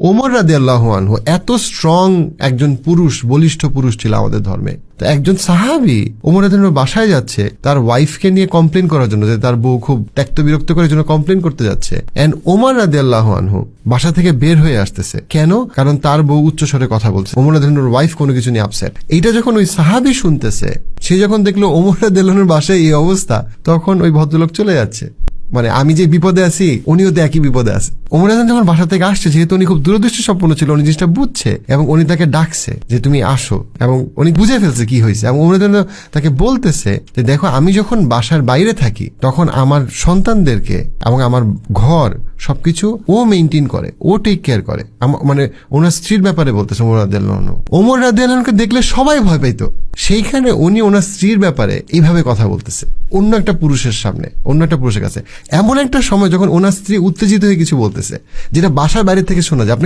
ওমর রাদিয়াল্লাহু আনহু এত স্ট্রং একজন পুরুষ, বলিষ্ঠ পুরুষ ছিল আমাদের ধর্মে। তো একজন সাহাবী ওমর রাদিয়াল্লাহু বাসায় যাচ্ছে তার ওয়াইফকে নিয়ে কমপ্লেন করার জন্য, যে তার বউ খুব ত্যক্ত বিরক্ত করার জন্য কমপ্লেন করতে যাচ্ছে। এন্ড ওমর রাদিয়াল্লাহু আনহু বাসা থেকে বের হয়ে আসতেছে। কেন? কারণ তার বউ উচ্চস্বরে কথা বলছে, ওমর রাদিয়াল্লাহুর ওয়াইফ কোনো কিছু নিয়ে আপসেট। এইটা যখন ওই সাহাবী শুনতেছে, সে যখন দেখলো ওমর রাদিয়াল্লাহুর বাসায় এই অবস্থা, তখন ওই ভদ্রলোক চলে যাচ্ছে। মানে আমি যে বিপদে আছি উনিও তো একই বিপদে আছে। ওমর রাদিয়াল্লাহু যখন বাসা থেকে আসছে, যেহেতু উনি খুব দূরদৃষ্টি সম্পন্ন ছিল, উনি জিনিসটা বুঝছে এবং উনি তাকে ডাকছে যে তুমি আসো, এবং উনি বুঝে ফেলছে কি হয়েছে। এবং ওমর রাদিয়াল্লাহু তাকে বলতেছে যে দেখো, আমি যখন বাসার বাইরে থাকি তখন আমার সন্তানদেরকে এবং আমার ঘর সবকিছু ও মেইনটেইন করে, ও টেক কেয়ার করে। মানে ওনার স্ত্রীর ব্যাপারে বলতেছে ওমর রাদিয়াল্লাহু। ওমর রাদিয়াল্লাহুকে দেখলে সবাই ভয় পাইতো, সেইখানে উনি ওনার স্ত্রীর ব্যাপারে এইভাবে কথা বলতেছে অন্য একটা পুরুষের সামনে, অন্য একটা পুরুষের কাছে। এমন একটা সময় যখন ওনার স্ত্রী উত্তেজিত হয়ে কিছু বলতেছে, যেটা বাসার বাইরে থেকে শোনা যায়। আপনি